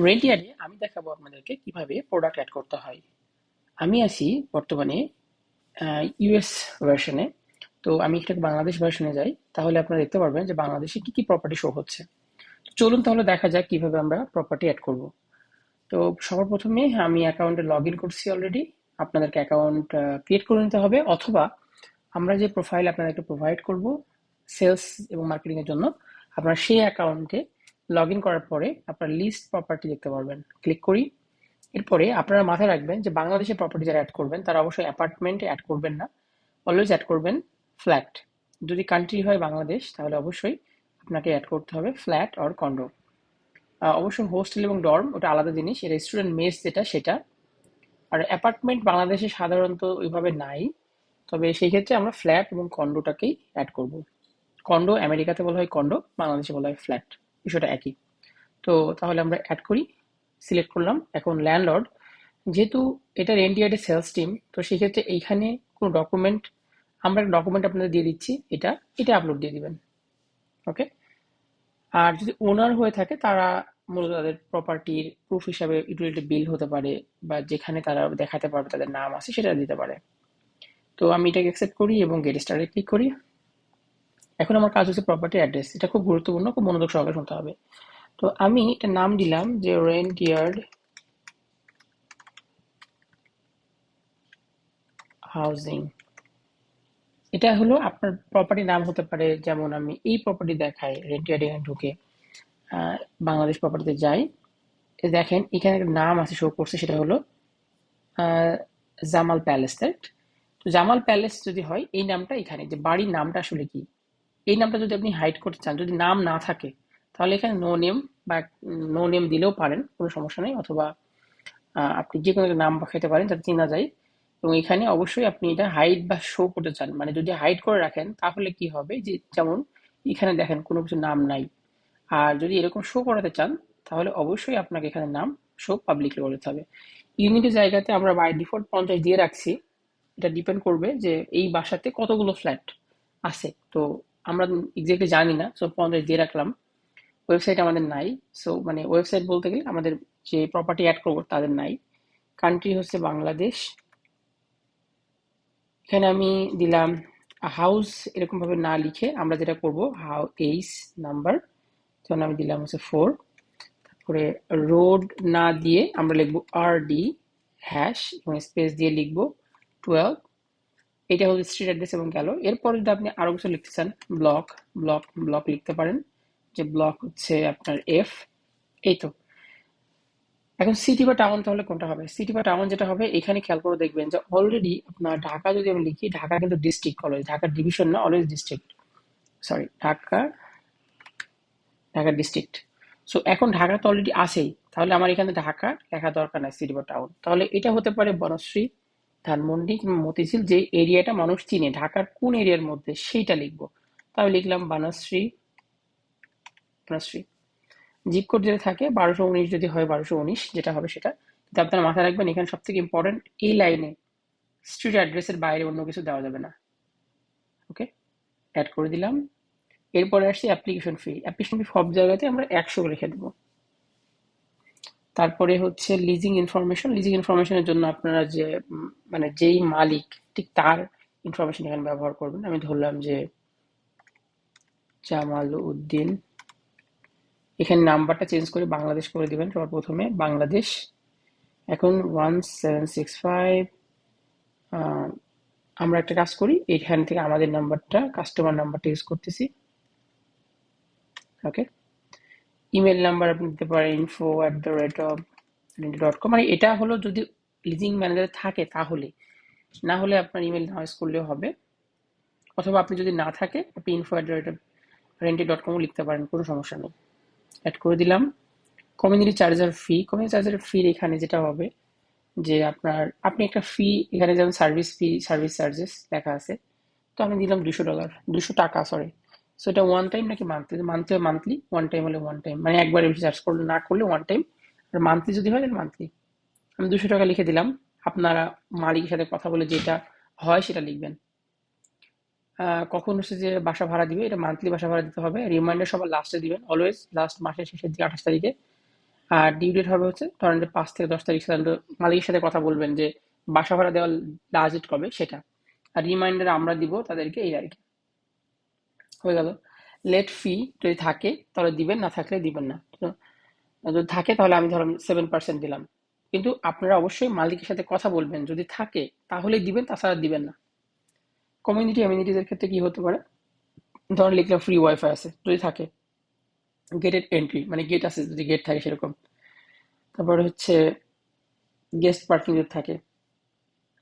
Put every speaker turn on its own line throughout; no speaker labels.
রেন্টিয়ারে আমি দেখাবো আপনাদেরকে কিভাবে প্রোডাক্ট অ্যাড করতে হয়। আমি আছি বর্তমানে ইউএস ভার্সনে। তো আমি একটু বাংলাদেশ ভার্সনে যাই, তাহলে আপনারা দেখতে পারবেন যে বাংলাদেশে কি কি প্রপার্টি শো হচ্ছে। তো চলুন তাহলে দেখা যাক কিভাবে আমরা প্রপার্টি অ্যাড করব। তো সবার প্রথমে আমি অ্যাকাউন্টে লগ ইন করছি অলরেডি। আপনাদেরকে অ্যাকাউন্ট ক্রিয়েট করে নিতে হবে, অথবা আমরা যে প্রোফাইল আপনাদেরকে প্রোভাইড করব সেলস এবং মার্কেটিং এর জন্য, আপনারা সেই অ্যাকাউন্টে লগ ইন করার পরে আপনার লিস্ট প্রপার্টি দেখতে পারবেন। ক্লিক করি। এরপরে আপনারা মাথায় রাখবেন যে বাংলাদেশের প্রপার্টি যারা অ্যাড করবেন তারা অবশ্যই অ্যাপার্টমেন্ট অ্যাড করবেন না, অলওয়েজ অ্যাড করবেন ফ্ল্যাট। যদি কান্ট্রি হয় বাংলাদেশ তাহলে অবশ্যই আপনাকে অ্যাড করতে হবে ফ্ল্যাট অর কন্ডো। অবশ্যই হোস্টেল এবং ডর্ম ওটা আলাদা জিনিস, রেস্টুরেন্ট মেস যেটা সেটা। আর অ্যাপার্টমেন্ট বাংলাদেশে সাধারণত ওইভাবে নাই, তবে সেই ক্ষেত্রে আমরা ফ্ল্যাট এবং কন্ডোটাকেই অ্যাড করব। কন্ডো আমেরিকাতে বলা হয় কন্ডো, বাংলাদেশে বলা হয় ফ্ল্যাট, বিষয়টা একই। তো তাহলে আমরা অ্যাড করি, সিলেক্ট করলাম। এখন ল্যান্ডলর্ড, যেহেতু এটা রেন্টিয়ার্ডের সেলস টিম, তো সেক্ষেত্রে এইখানে কোনো ডকুমেন্ট, আমরা একটা ডকুমেন্ট আপনাদের দিয়ে দিচ্ছি, এটা এটা আপলোড দিয়ে দিবেন। ওকে। আর যদি ওনার হয়ে থাকে তারা মূলত তাদের প্রপার্টির প্রুফ হিসাবে ইউটিলিটি বিল হতে পারে, বা যেখানে তারা দেখাতে পারবে তাদের নাম আছে সেটা দিতে পারে। তো আমি এটাকে অ্যাকসেপ্ট করি এবং গেট স্টার্টে ক্লিক করি। এখন আমার কাজ হচ্ছে প্রপার্টি অ্যাড্রেস, এটা খুব গুরুত্বপূর্ণ, খুব মনোযোগ সহকারে শুনতে হবে। তো আমি এটা নাম দিলাম যে রেন্ট ইয়ার্ড হাউজিং। এটা হলো আপনার প্রপার্টি নাম হতে পারে, যেমন আমি এই প্রপার্টি দেখাই রেন্ট ইয়ার্ড, এখানে ঢুকে আহ, বাংলাদেশ প্রপার্টিতে যাই। দেখেন এখানে একটা নাম আছে শো করছে, সেটা হলো আহ, জামাল প্যালেস, রাইট? তো জামাল প্যালেস যদি হয়, এই নামটা এখানে যে বাড়ির নামটা আসলে কি, এই নামটা যদি আপনি হাইড করতে চান, যদি নাম না থাকে, তাহলে এখানে নো নেম বা নো নেম দিলেও পারেন, কোনো সমস্যা নেই। অথবা আপনি যে কোনো একটা নাম পাঠাতে পারেন যাতে চেনা যায়। এবং এখানে অবশ্যই আপনি এটা হাইড বা শো করতে চান, মানে যদি হাইড করে রাখেন তাহলে কি হবে, যে যেমন এখানে দেখেন কোনো কিছু নাম নাই। আর যদি এরকম শো করাতে চান তাহলে অবশ্যই আপনাকে এখানে নাম শো পাবলিকলি করতে হবে। ইউনিটের জায়গাতে আমরা বাই ডিফল্ট 50 দিয়ে রাখছি। এটা ডিপেন্ড করবে যে এই বাসাতে কতগুলো ফ্ল্যাট আছে। তো আমরা এক্স্যাক্টলি জানি না, সো 50 দিয়ে রাখলাম। ওয়েবসাইট আমাদের নাই, সো মানে ওয়েবসাইট বলতে গেলে আমাদের যে প্রপার্টি অ্যাড করবো তাদের নাই। কান্ট্রি হচ্ছে বাংলাদেশ। এখানে আমি দিলাম হাউস, এরকম ভাবে না লিখে আমরা যেটা করব এইস নাম্বার, তখন আমি দিলাম হচ্ছে 4। তারপরে রোড না দিয়ে আমরা লিখবো RD হ্যাশ এবং স্পেস দিয়ে লিখবো 12। এটা হচ্ছে স্ট্রিট অ্যাড্রেস এবং গেল। এরপর যদি আপনি আরো কিছু লিখতে চান, ব্লক, ব্লক লিখতে পারেন, যে ব্লক হচ্ছে আপনার F। এই তো। এখন সিটি বা টাউন, তাহলে কোনটা হবে? সিটি বা টাউন যেটা হবে, এখানে খেয়াল করে দেখবেন যে অলরেডি আপনার ঢাকা যদি আমি লিখি, ঢাকা কিন্তু ডিস্ট্রিক্ট, অলওয়েজ ঢাকা ডিভিশন না, always district. Sorry, Dhaka, Dhaka district. So এখন ঢাকা তো অলরেডি আছেই, তাহলে আমার এখানে ঢাকা লেখা দরকার নাই, সিটি বা টাউন। তাহলে এটা হতে পারে বনশ্রী, ধানমন্ডি কিংবা মতিঝিল, যে এরিয়াটা মানুষ চিনে ঢাকার কোন এরিয়ার মধ্যে সেইটা লিখবো। তাহলে লিখলাম বনশ্রী, বনশ্রী। জিপ কোড যেটা থাকে 1219, যদি হয় 1219 যেটা হবে সেটা। কিন্তু আপনারা মাথায় রাখবেন এখানে সব থেকে ইম্পর্টেন্ট, এই লাইনে স্ট্রিট অ্যাড্রেসের বাইরে অন্য কিছু দেওয়া যাবে না। ওকে, অ্যাড করে দিলাম। এরপরে আসছি অ্যাপ্লিকেশন ফি। অ্যাপ্লিকেশন ফি সব জায়গাতে আমরা 100 রেখে দেবো। তারপরে হচ্ছে লিজিং ইনফরমেশন। লিজিং ইনফরমেশনের জন্য আপনারা যে মানে যেই মালিক ঠিক তার ইনফরমেশন এখানে ব্যবহার করবেন। আমি ধরলাম যে জামাল উদ্দিন। এখানে নাম্বারটা চেঞ্জ করে বাংলাদেশ করে দিবেন সবার প্রথমে, বাংলাদেশ। এখন 1765। আমরা একটা কাজ করি, এখান থেকে আমাদের নাম্বারটা, কাস্টমার নাম্বারটা ইউজ করতেছি। ওকে। ইমেল নাম্বার আপনি দিতে পারেন info@rent.com, মানে এটা হলো যদি লিজিং ম্যানেজার থাকে তাহলে, না হলে আপনার ইমেল না ইউজ করলেও হবে। অথবা আপনি যদি না থাকে আপনি info@rent.com লিখতে পারেন, কোনো সমস্যা নেই। অ্যাড করে দিলাম। কমিউনিটি চার্জার ফি, কমিউনিটি চার্জার ফি এখানে যেটা হবে যে আপনি একটা ফি এখানে, যেমন সার্ভিস ফি, সার্ভিস চার্জেস লেখা আছে। তো আমি দিলাম $200, $200, সরি। সো এটা ওয়ান টাইম নাকি monthly? Monthly monthly, one time হলে ওয়ান টাইম, মানে একবারে বেশি চার্জ করলে না করলে ওয়ান টাইম। আর মান্থলি যদি হয় তাহলে মান্থলি। আমি $200 লিখে দিলাম। আপনারা মালিকের সাথে কথা বলে যেটা হয় সেটা লিখবেন। কখন হচ্ছে যে বাসা ভাড়া দিবে, এটা মান্থলি বাসা ভাড়া দিতে হবে। রিমাইন্ডার সবার লাস্টে দিবেন, অলওয়েজ লাস্ট মাসের শেষের দিকে 28 তারিখে। আর ডিউ ডেট হবে হচ্ছে ধরেন যে 5 থেকে 10 তারিখ সাধারণত মালিকের সাথে কথা বলবেন যে বাসা ভাড়া দেওয়ার লাস্ট ডেট কবে সেটা। আর রিমাইন্ডার আমরা দিব তাদেরকে, এই আর কি। হয়ে গেল। লেট ফি যদি থাকে তাহলে দিবেন, না থাকলে দিবেন না। তো যদি থাকে তাহলে আমি ধরুন 7% দিলাম। কিন্তু আপনারা অবশ্যই মালিকের সাথে কথা বলবেন, যদি থাকে তাহলেই দিবেন, তাছাড়া দিবেন না। কমিউনিটি অ্যামিনিটিজের ক্ষেত্রে কি হতে পারে, ধরেন লিখলাম ফ্রি ওয়াইফাই আছে, যদি থাকে গেটেড এন্ট্রি, মানে গেট আছে যদি গেট থাকে সেরকম। তারপরে হচ্ছে গেস্ট পার্কিং যদি থাকে।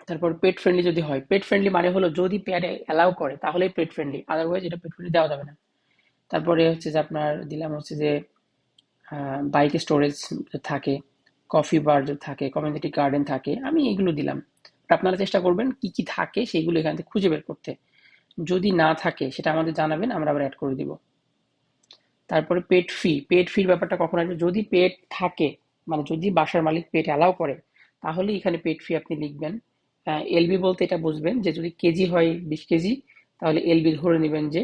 তারপর পেট ফ্রেন্ডলি যদি হয়, পেট ফ্রেন্ডলি মানে হলো যদি প্যাডে অ্যালাউ করে তাহলেই পেট ফ্রেন্ডলি, আদারওয়াইজ এটা পেট ফ্রেন্ডলি দেওয়া যাবে না। তারপরে হচ্ছে যে আপনার দিলাম হচ্ছে যে বাইক স্টোরেজ থাকে, কফি বার যদি থাকে, কমিউনিটি গার্ডেন থাকে, আমি এগুলো দিলাম। আপনারা চেষ্টা করবেন কি কি থাকে সেইগুলো এখান থেকে খুঁজে বের করতে। যদি না থাকে সেটা আমাদের জানাবেন, আমরা আবার অ্যাড করে দিব। তারপরে পেট ফি, পেট ফির ব্যাপারটা কখন আসবে, যদি পেট থাকে, মানে যদি বাসার মালিক পেট অ্যালাউ করে তাহলে এখানে পেট ফি আপনি লিখবেন। এলবি বলতে এটা বুঝবেন যে যদি কেজি হয় 20 কেজি, তাহলে এলবি ধরে নেবেন যে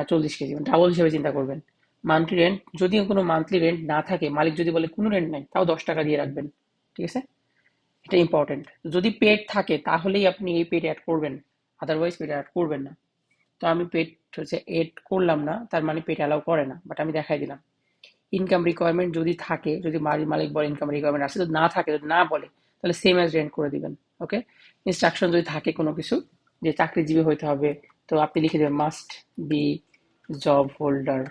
40 কেজি, ডাবল হিসেবে চিন্তা করবেন। মান্থলি রেন্ট, যদি কোনো মান্থলি রেন্ট না থাকে, মালিক যদি বলে কোনো রেন্ট নাই, তাও 10 টাকা দিয়ে রাখবেন। ঠিক আছে, এটা ইম্পর্টেন্ট। যদি পেট থাকে তাহলেই আপনি এই পেট অ্যাড করবেন, আদারওয়াইজ পেট অ্যাড করবেন না। তো আমি পেট হচ্ছে এড করলাম না, তার মানে পেট অ্যালাউ করে না, বাট আমি দেখাই দিলাম। ইনকাম রিকোয়ারমেন্ট যদি থাকে, যদি বাড়ির মালিক বলে ইনকাম রিকোয়ারমেন্ট আছে, যদি না থাকে, যদি না বলে, তাহলে সেম অ্যাজ রেন্ট করে দিবেন। ওকে। ইনস্ট্রাকশন যদি থাকে কোনো কিছু যে চাকরিজীবী হইতে হবে, তো আপনি লিখে দেবেন মাস্ট বি জব হোল্ডার।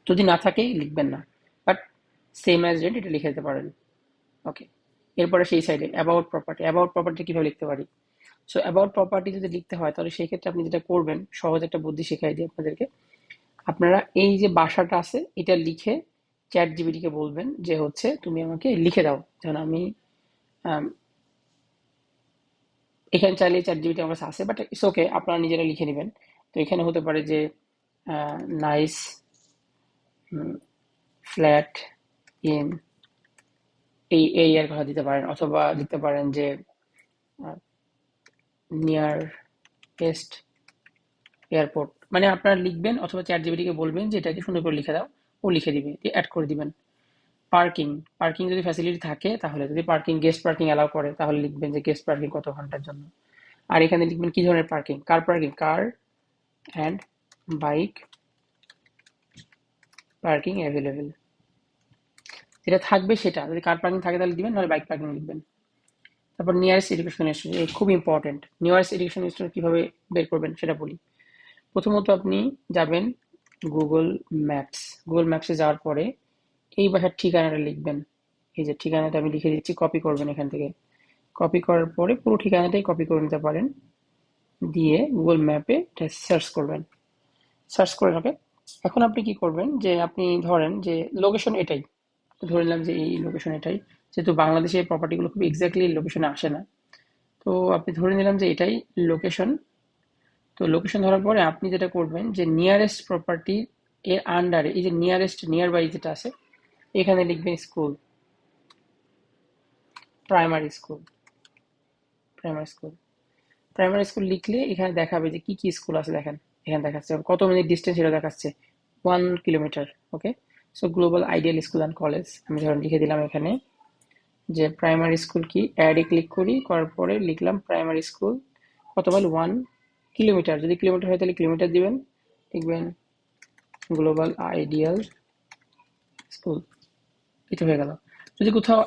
যদি না থাকে লিখবেন না, বাট সেম অ্যাজ রেন্ট এটা লিখে দিতে পারেন। ওকে। এরপরে সেই সাইডে অ্যাবাউট প্রপার্টি, অ্যাবাউট প্রপার্টি কিভাবে লিখতে পারি। সো অ্যাবাউট প্রপার্টি যদি লিখতে হয় তাহলে সেই ক্ষেত্রে আপনি যেটা করবেন, সহজ একটা বুদ্ধি শেখাই দিই আপনাদেরকে। আপনারা এই যে বাসাটা আছে এটা লিখে চ্যাট জিপিটিকে বলবেন যে হচ্ছে তুমি আমাকে লিখে দাও, যেমন আমি আম, এখানে চাইলে চ্যাট জিপিটি আমার কাছে আছে, বাট ইটস ওকে, আপনারা নিজেরা লিখে নেবেন। তো এখানে হতে পারে যে নাইস ফ্ল্যাট ইন এই এই এর কথা দিতে পারেন, অথবা দিতে পারেন যে নিয়ার পেস্ট এয়ারপোর্ট, মানে আপনারা লিখবেন, অথবা চ্যাট জিপিটিকে বলবেন যে এটাকে সুন্দর করে লিখে দাও, ও লিখে দিবে, অ্যাড করে দিবেন। পার্কিং, পার্কিং যদি ফ্যাসিলিটি থাকে তাহলে, যদি পার্কিং গেস্ট পার্কিং অ্যালাউ করে তাহলে লিখবেন যে গেস্ট পার্কিং কত ঘন্টার জন্য। আর এখানে লিখবেন কি ধরনের parking, car parking, car and bike parking available, যেটা থাকবে সেটা, যদি কার পার্কিং থাকে তাহলে দিবেন, নাহলে বাইক পার্কিং লিখবেন। তারপর নিয়ারেস্ট এডুকেশন ইনস্টিটিউট, খুব ইম্পর্টেন্ট। নিয়ারেস্ট এডুকেশন ইনস্টিটিউট কিভাবে বের করবেন সেটা বলি। প্রথমত আপনি যাবেন গুগল ম্যাপস, গুগল ম্যাপসে যাওয়ার পরে এই বাসার ঠিকানাটা লিখবেন। এই যে ঠিকানাটা আমি লিখে দিচ্ছি, কপি করবেন এখান থেকে। কপি করার পরে পুরো ঠিকানাটাই কপি করে নিতে পারেন, দিয়ে গুগল ম্যাপে সার্চ করবেন। সার্চ করে নেবে। এখন আপনি কি করবেন যে আপনি ধরেন যে লোকেশন এটাই, ধরে নিলাম যে এই লোকেশন এটাই, যেহেতু বাংলাদেশে এই প্রপার্টিগুলো খুব এক্স্যাক্টলি লোকেশনে আসে না, তো আপনি ধরে নিলাম যে এটাই লোকেশন। তো লোকেশন ধরার পরে আপনি যেটা করবেন যে নিয়ারেস্ট প্রপার্টি এর আন্ডারে এই যে নিয়ারেস্ট নিয়ার বাই যেটা আছে, এখানে লিখবেন school, primary school, primary school. Primary school লিখলে এখানে দেখাবে যে কি কি স্কুল আছে, দেখেন এখানে দেখাচ্ছে কত মিনিট ডিস্টেন্স, এটা দেখাচ্ছে 1 kilometre. Okay. So global ideal school and college আমি ধরেন লিখে দিলাম এখানে যে প্রাইমারি স্কুল কি, অ্যাডে ক্লিক করি, করার পরে লিখলাম প্রাইমারি স্কুল কত বল 1 কিলোমিটার, যদি কিলোমিটার হয় তাহলে কিলোমিটার দিবেন, লিখবেন গ্লোবাল আইডিয়াল স্কুল, এটা হয়ে গেল। যদি কোথাও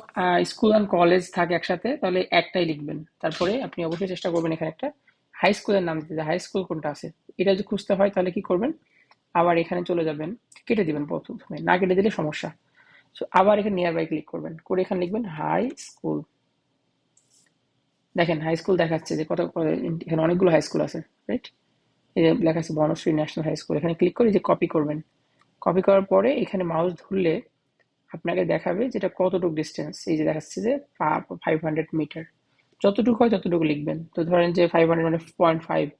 স্কুল অ্যান্ড কলেজ থাকে একসাথে তাহলে একটাই লিখবেন। তারপরে আপনি অবশ্যই চেষ্টা করবেন এখানে একটা হাই স্কুলের নাম দিতে, হাই স্কুল কোনটা আছে এটা যদি খুঁজতে হয় তাহলে কি করবেন, আবার এখানে চলে যাবেন, কেটে দিবেন প্রথমে, না কেটে দিলে সমস্যা। সো আবার এখানে নিয়ার বাই ক্লিক করবেন, করে এখানে লিখবেন হাই স্কুল। দেখেন হাই স্কুল দেখাচ্ছে যে এখানে অনেকগুলো হাই স্কুল আছে, রাইট। এই যে লেখা আছে বনশ্রী ন্যাশনাল হাই স্কুল, এখানে ক্লিক করে যে কপি করবেন। কপি করার পরে এখানে মাউস ধরলে আপনাকে দেখাবে যেটা কতটুকু ডিস্টেন্স, এই যে দেখাচ্ছে যে 500 মিটার, যতটুকু হয় ততটুকু লিখবেন। তো ধরেন যে 500 মানে 0.5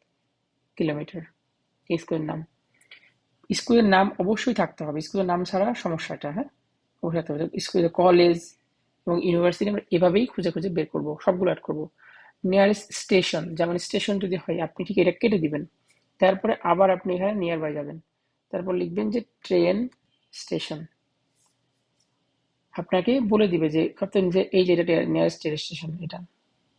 কিলোমিটার। স্কুলের নাম, স্কুলের নাম অবশ্যই থাকতে হবে, স্কুলের নাম ছাড়া সমস্যাটা, হ্যাঁ অবশ্যই থাকতে হবে। স্কুলের কলেজ এবং ইউনিভার্সিটি আমরা এভাবেই খুঁজে খুঁজে বের করবো, সবগুলো অ্যাড করবো। নিয়ারেস্ট স্টেশন, যেমন স্টেশন যদি হয় আপনি ঠিক এটা কেটে দিবেন, তারপরে আবার আপনি এখানে নিয়ার বাই যাবেন, তারপর লিখবেন যে ট্রেন স্টেশন। আপনাকে বলে দিবে যে ভাবতেন যে এই যে এটা নিয়ারেস্ট স্টেশন, এটা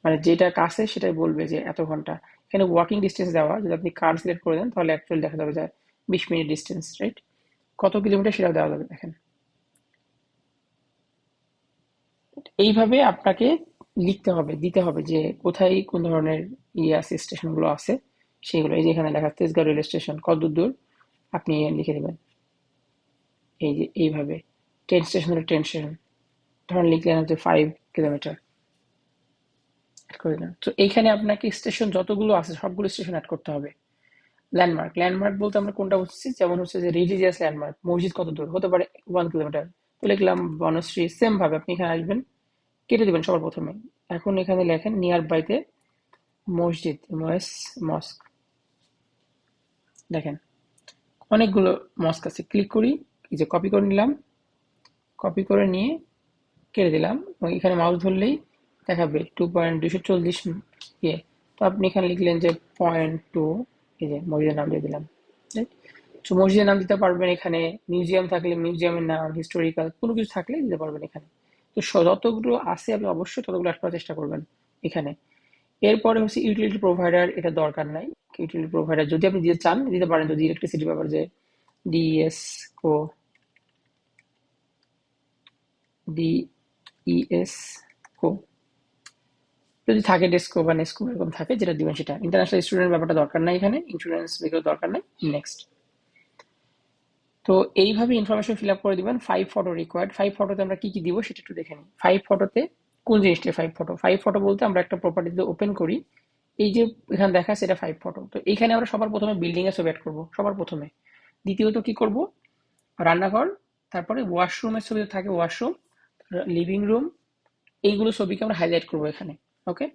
মানে যেটা কাছে সেটাই বলবে যে এত ঘন্টা। এখানে ওয়াকিং ডিস্টেন্স দেওয়া, যদি আপনি কার সিলেক্ট করে দেন তাহলে অ্যাকচুয়ালি দেখা যাবে যে 20 মিনিট ডিস্টেন্স, রাইট? কত কিলোমিটার সেটাও দেওয়া যাবে, দেখেন। এইভাবে আপনাকে লিখতে হবে, দিতে হবে যে কোথায় কোন ধরনের ইয়ে আছে, স্টেশনগুলো আছে সেগুলো। এই যে এখানে লেখা তেজগাঁও রেল স্টেশন কত দূর আপনি লিখে দেবেন। এই যে এইভাবে ট্রেন স্টেশন হলে ট্রেন স্টেশন, ধরেন লিখলেন হচ্ছে 5 কিলোমিটার, করে দিলাম। তো এইখানে আপনাকে স্টেশন যতগুলো আছে সবগুলো স্টেশন অ্যাড করতে হবে। ল্যান্ডমার্ক, ল্যান্ডমার্ক বলতে আমরা কোনটা বুঝছি, যেমন হচ্ছে যে রিলিজিয়াস ল্যান্ডমার্ক, মসজিদ কত দূর হতে পারে, 1 কিলোমিটার। তো লিখলাম বনশ্রী। সেম ভাবে আপনি এখানে আসবেন, কেটে দিবেন সবার প্রথমে। এখন এখানে লেখেন নিয়ার বাইতে মসজিদ, মস্ক। দেখেন অনেকগুলো মস্ক আছে, ক্লিক করি, এই যে কপি করে নিলাম, কপি করে নিয়ে কেটে দিলাম এবং এখানে মাউস ধরলেই দেখাবে 2.240 ইয়ে। তো আপনি এখানে লিখলেন যে 0.2, এই যে মসজিদের নাম দিয়ে দিলাম, রাইট? তো মসজিদের নাম দিতে পারবেন এখানে, মিউজিয়াম থাকলে মিউজিয়ামের নাম, হিস্টোরিক্যাল কোনো কিছু থাকলে দিতে পারবেন এখানে। তো যতগুলো আছে আপনি অবশ্যই ততগুলো অ্যাড করার চেষ্টা করবেন এখানে। এরপরে হচ্ছে ইউটিলিটি প্রোভাইডার, এটা দরকার নাই। ইউটিলিটি প্রোভাইডার যদি আপনি দিতে চান দিতে পারেন, যদি ইলেকট্রিসিটি ব্যাপার যে ডিএসকো, ডিইএসকো যদি থাকে, ডেস্কো বা নেস্কো এরকম থাকে, যেটা দিবেন সেটা। ইন্টারন্যাশনাল স্টুডেন্ট ব্যাপারটা দরকার নাই, এখানে ইন্স্যুরেন্স এগুলো দরকার নাই। নেক্সট। তো এইভাবে ইনফরমেশন ফিল আপ করে দিবেন। 5 ফটো রিকোয়ার্ড। 5 ফটোতে আমরা কি কি দিব সেটা একটু দেখে নিই। 5 ফটোতে কোন জিনিসটা 5 ফটো? 5 ফটো বলতে আমরা একটা প্রপার্টি যদি ওপেন করি, এই যে এখানে দেখা সেটা 5 ফটো। তো এইখানে আমরা সবার প্রথমে বিল্ডিং এর ছবি অ্যাড করবো সবার প্রথমে। দ্বিতীয়ত কি করব, রান্নাঘর, তারপরে ওয়াশরুমের ছবি থাকে, ওয়াশরুম, লিভিং রুম, এইগুলো ছবিকে আমরা হাইলাইট করবো এখানে। ওকে,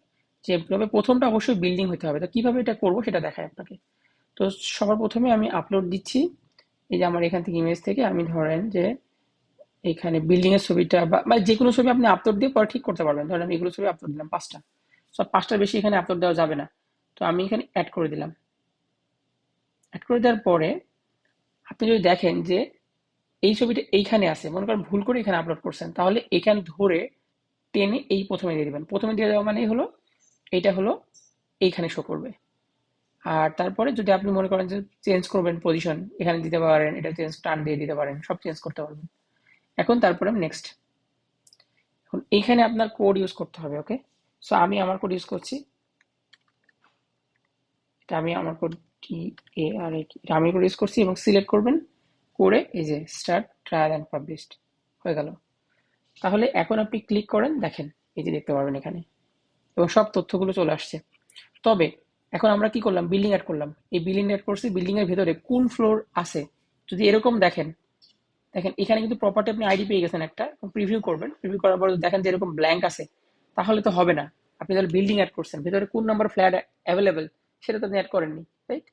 যে তবে প্রথমটা অবশ্যই বিল্ডিং হতে হবে। তো কিভাবে এটা করবো সেটা দেখায় আপনাকে। তো সবার প্রথমে আমি আপলোড দিচ্ছি, এই যে আমার এখান থেকে ইমেজ থেকে আমি ধরেন যে এখানে বিল্ডিং এর ছবিটা বা যে কোনো ছবি আপনি আপলোড দিয়ে পরে ঠিক করতে পারবেন। ধরেন আমি এগুলো ছবি আপলোড দিলাম 5টা, সব 5টার বেশি এখানে আপলোড দেওয়া যাবে না। তো আমি এখানে অ্যাড করে দিলাম। অ্যাড করে দেওয়ার পরে আপনি যদি দেখেন যে এই ছবিটা এইখানে আছে, মনে করেন ভুল করে এখানে আপলোড করছেন, তাহলে এখানে ধরে টেনে এই প্রথমে দিয়ে দিবেন। প্রথমে দিয়ে দেওয়া মানে হলো এইটা হলো এইখানে শো করবে। আর তারপরে যদি আপনি মনে করেন যে চেঞ্জ করবেন পজিশন, এখানে দিতে পারেন, এটা চেঞ্জ টান দিয়ে দিতে পারেন, সব চেঞ্জ করতে পারবেন। এখন তারপরে নেক্সট। এখন এইখানে আপনার কোড ইউজ করতে হবে। ওকে, সো আমি আমার কোড ইউজ করছি। এটা আমি আমার কোড এটা আমি কোড ইউজ করছি এবং সিলেক্ট করবেন করে এই যে স্টার্ট ট্রায়াল অ্যান্ড পাবলিশড হয়ে গেল। তাহলে এখন আপনি ক্লিক করেন, দেখেন এই যে দেখতে পারবেন এখানে এবং সব তথ্যগুলো চলে আসছে। তবে এখন আমরা কি করলাম, বিল্ডিং অ্যাড করলাম। এই বিল্ডিং অ্যাড করছি, বিল্ডিং এর ভেতরে কোন ফ্লোর আছে যদি এরকম দেখেন, দেখেন এখানে কিন্তু প্রপার্টি আপনি আইডি পেয়ে গেছেন একটা, প্রিভিউ করবেন। প্রিভিউ করার পর দেখেন যে এরকম ব্ল্যাঙ্ক আছে, তাহলে তো হবে না। আপনি তাহলে বিল্ডিং অ্যাড করছেন, ভেতরে কোন নাম্বার ফ্ল্যাট অ্যাভেলেবেল সেটা তো আপনি অ্যাড করেননি, রাইট?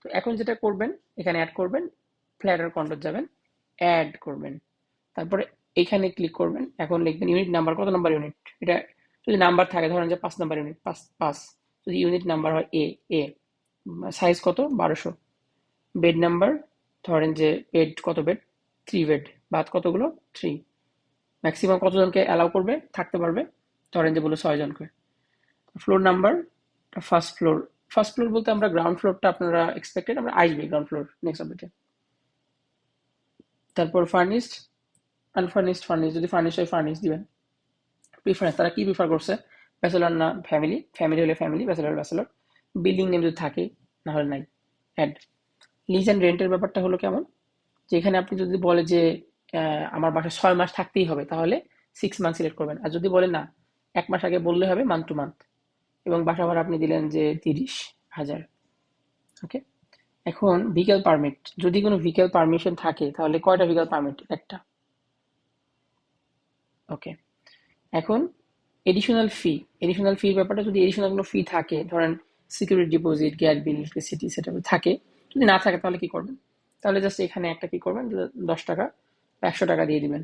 তো এখন যেটা করবেন, এখানে অ্যাড করবেন, ফ্ল্যাটের কন্ট্রোল যাবেন, অ্যাড করবেন, তারপরে এখানে ক্লিক করবেন। এখন লিখবেন ইউনিট নাম্বার, কত নাম্বার ইউনিট, এটা যদি নাম্বার থাকে ধরেন যে 5 নাম্বার ইউনিট, 5 5। যদি ইউনিট নাম্বার হয় এ এ, সাইজ কত 1200, বেড নাম্বার ধরেন যে বেড কত বেড, 3 বেড, বাথ কতগুলো 3, ম্যাক্সিমাম কতজনকে অ্যালাউ করবে থাকতে পারবে, ধরেন যে বলো 6 জনকে। Floor number, first floor. First floor বলতে আমরা গ্রাউন্ড ফ্লোরটা আপনারা এক্সপেক্টেড আমরা আসবে গ্রাউন্ড ফ্লোর নেক্সট আপডেটে। তারপর ফার্নিশড, আনফার্নিশড, ফার্নিশ যদি ফার্নিশ হয় ফার্নিশ দিবেন। প্রিফারেন্স, তারা কি প্রিফার করছে, ব্যাচেলর না ফ্যামিলি, ফ্যামিলি হলে family, bachelor bachelor. Building name যদি থাকে, না হলে নাই। অ্যাড। লিজ অ্যান্ড রেন্টের ব্যাপারটা হলো কেমন, যেখানে আপনি যদি বলে যে আমার বাসায় 6 মাস থাকতেই হবে, তাহলে 6 মান্থ সিলেক্ট করবেন। আর যদি বলে না 1 মাস আগে বললে হবে, মান্থ টু মান্থ। এবং বাসা ভাড়া আপনি দিলেন যে 30,000। ওকে, এখন ভিকেল পারমিট, যদি কোনো ভিকেল পারমিশন থাকে তাহলে কয়টা ভিকেল পারমিট, একটা। ওকে, এখন এডিশনাল ফি, এডিশনাল ফির ব্যাপারটা, যদি এডিশনাল কোনো ফি থাকে, ধরেন security deposit, gas bill, electricity, সেটা থাকে। যদি না থাকে তাহলে কি করবেন, তাহলে জাস্ট এখানে একটা কি করবেন, 10 টাকা, 100 টাকা দিয়ে দিবেন।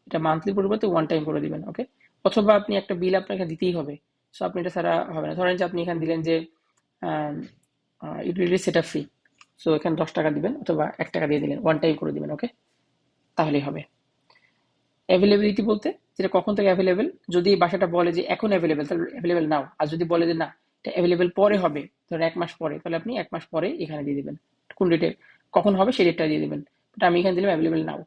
এটা মান্থলি পরিবর্তে ওয়ান টাইম করে দিবেন। ওকে, অথবা আপনি একটা বিল আপনাকে দিতেই হবে, সো আপনি এটা ছাড়া হবে না। ধরেন যে আপনি এখানে দিলেন যে ইউটিলিটি সেট আপ ফি, সো এখানে 10 টাকা দিবেন অথবা 1 টাকা দিয়ে দিলেন, ওয়ান টাইম করে দিবেন। ওকে, তাহলেই হবে। অ্যাভেলেবিলিটি বলতে যেটা কখন থেকে অ্যাভেলেবেল, যদি এই বাসাটা বলে যে এখন অ্যাভেলেবেল তাহলে অ্যাভেলেবেল নাও, আর যদি বলে যে না এটা অ্যাভেলেবেল পরে হবে, ধরেন 1 মাস পরে, তাহলে আপনি 1 মাস পরে এখানে দিয়ে দিবেন কোন ডেটে কখন হবে সেই ডেটটা দিয়ে দিবেন। বাট আমি এখানে দিলাম অ্যাভেলেবেল নাও।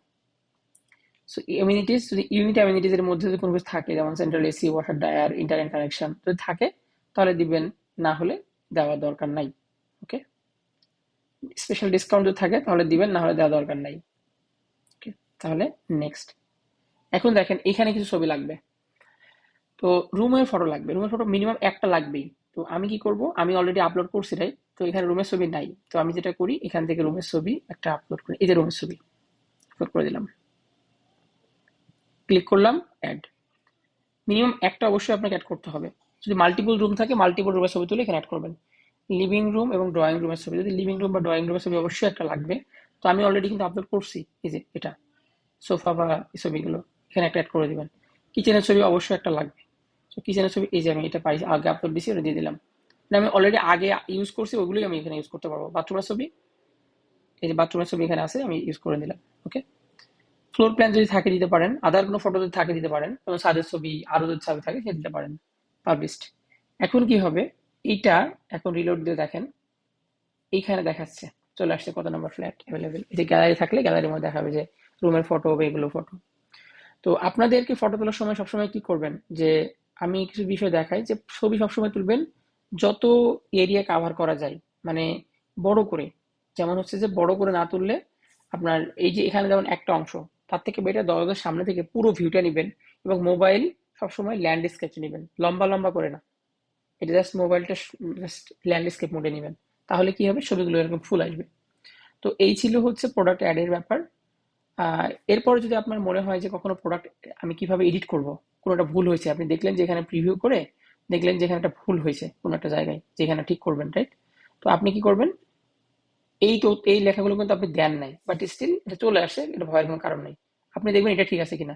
সো ইউনিটিস, যদি ইউনিট অ্যামিনিটিস এর মধ্যে যদি কোনো কিছু থাকে যেমন central AC, water dryer, internet connection যদি থাকে তাহলে দিবেন, না হলে দেওয়ার দরকার নাই। ওকে, স্পেশাল ডিসকাউন্ট যদি থাকে তাহলে দিবেন, না হলে দেওয়া দরকার নাই। ওকে, তাহলে নেক্সট। এখন দেখেন এখানে কিছু ছবি লাগবে। তো রুমের ফটো লাগবে, রুমের ফটো মিনিমাম একটা লাগবেই। তো আমি কি করব, আমি অলরেডি আপলোড করছি রাইট, তো এখানে রুমের ছবি নাই। তো আমি যেটা করি এখান থেকে রুমের ছবি একটা আপলোড করি, এই যে রুমের ছবি আপলোড করে দিলাম, ক্লিক করলাম অ্যাড। মিনিমাম একটা অবশ্যই আপনাকে অ্যাড করতে হবে। যদি মাল্টিপল রুম থাকে মাল্টিপল রুমের ছবি তুলে এখানে অ্যাড করবেন। লিভিং রুম এবং ড্রয়িং রুমের ছবি, যদি লিভিং রুম বা ড্রয়িং রুমের ছবি অবশ্যই একটা লাগবে। তো আমি অলরেডি কিন্তু আপলোড করছি, এই যে এটা সোফা বা এই ছবিগুলো এখানে একটা অ্যাড করে দিবেন। কিচেনের ছবি অবশ্যই একটা লাগবে। তো কিচেনের ছবি এই যে আমি এটা পাই আগে আপলোড দিছি, ওটা দিয়ে দিলাম। মানে আমি অলরেডি আগে ইউজ করছি ওইগুলোই আমি এখানে ইউজ করতে পারবো। বাথরুমের ছবি, এই যে বাথরুমের ছবি এখানে আছে, আমি ইউজ করে দিলাম। ওকে, ফ্লোর প্ল্যান যদি থাকে দিতে পারেন, আদার কোনো ফটো যদি থাকে দিতে পারেন, যেমন ছাদের ছবি আরো যদি ছবি থাকে সে দিতে পারেন। পাবলিশড। এখন কি হবে, এইটা এখন রিলোড দিয়ে দেখেন, এইখানে দেখাচ্ছে চলে আসছে কত নম্বর ফ্ল্যাট অ্যাভেলেবেল। এই যে গ্যালারি থাকলে গ্যালারির মধ্যে দেখাবে যে রুমের ফটো বা এগুলো ফটো। তো আপনাদেরকে ফটো তোলার সময় সবসময় কি করবেন, যে আমি কিছু বিষয় দেখাই যে ছবি সবসময় তুলবেন যত এরিয়া কাভার করা যায়, মানে বড় করে। যেমন হচ্ছে যে বড় করে না তুললে আপনার এই যে এখানে যেমন একটা অংশ, তার থেকে বেটার দরজার সামনে থেকে পুরো ভিউটা নেবেন। এবং মোবাইল সবসময় ল্যান্ডস্কেপ নেবেন, লম্বা লম্বা করে না। এটা জাস্ট মোবাইলটা জাস্ট ল্যান্ডস্কেপ মোডে নেবেন, তাহলে কি হবে ছবিগুলো এরকম ফুল আসবে। তো এই ছিল হচ্ছে প্রোডাক্ট অ্যাডের ব্যাপার। এরপরে যদি আপনার মনে হয় যে কখনো প্রোডাক্ট আমি কিভাবে এডিট করব, কোনো একটা ভুল হয়েছে, আপনি দেখলেন যে এখানে প্রিভিউ করে দেখলেন যে এখানে একটা ভুল হয়েছে কোনো একটা জায়গায়, যেখানে ঠিক করবেন রাইট। তো আপনি কি করবেন, এই লেখাগুলো কিন্তু আপনি দেন নাই বাট স্টিল এটা চলে আসে, এটা ভয়ের কোনো কারণ নেই। আপনি দেখবেন এটা ঠিক আছে কিনা,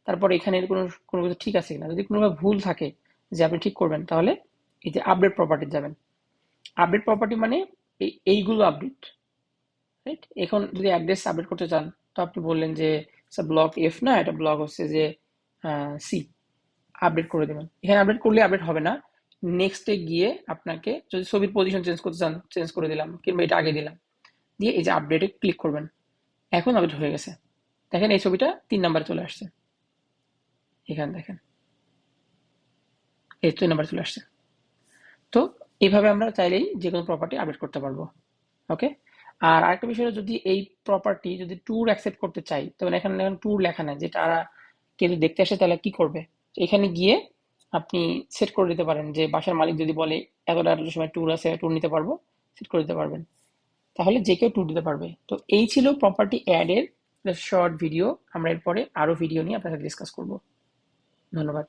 তারপর এখানে কোনো কোনো কিছু ঠিক আছে কিনা, যদি কোনোভাবে ভুল থাকে যে আপনি ঠিক করবেন, তাহলে এই যে আপডেট প্রপার্টি যাবেন। আপডেট প্রপার্টি মানে এইগুলো আপডেট রাইট। এখন যদি অ্যাড্রেস আপডেট করতে চান, তো আপনি বললেন যে ব্লক এফ না, এটা ব্লক হচ্ছে যে সি, আপডেট করে দেবেন। এখানে আপডেট করলে আপডেট হবে না, নেক্সটে গিয়ে আপনাকে যদি ছবির পজিশন চেঞ্জ করতে চান চেঞ্জ করে দিলাম, কিংবা এটা আগে দিলাম, দিয়ে এই যে আপডেটে ক্লিক করবেন। এখন আপডেট হয়ে গেছে, দেখেন এই ছবিটা 3 নাম্বারে চলে আসছে, এখানে দেখেন এই 3 নাম্বার চলে আসছে। তো এইভাবে আমরা চাইলেই যে কোনো প্রপার্টি আপডেট করতে পারবো। ওকে, আর আরেকটা বিষয় হলো, যদি এই প্রপার্টি যদি ট্যুর অ্যাকসেপ্ট করতে চাই, তখন এখানে এখন ট্যুর লেখা নেই, যে তারা কেউ যদি দেখতে আসে তাহলে কি করবে। তো এখানে গিয়ে আপনি সেট করে দিতে পারেন যে বাসার মালিক যদি বলে এতটা এতটার সময় ট্যুর আছে, ট্যুর নিতে পারবো, সেট করে দিতে পারবেন, তাহলে যে কেউ ট্যুর দিতে পারবে। তো এই ছিল প্রপার্টি অ্যাড এর শর্ট ভিডিও। আমরা এরপরে আরো ভিডিও নিয়ে আপনার সাথে ডিসকাস করবো। ধন্যবাদ।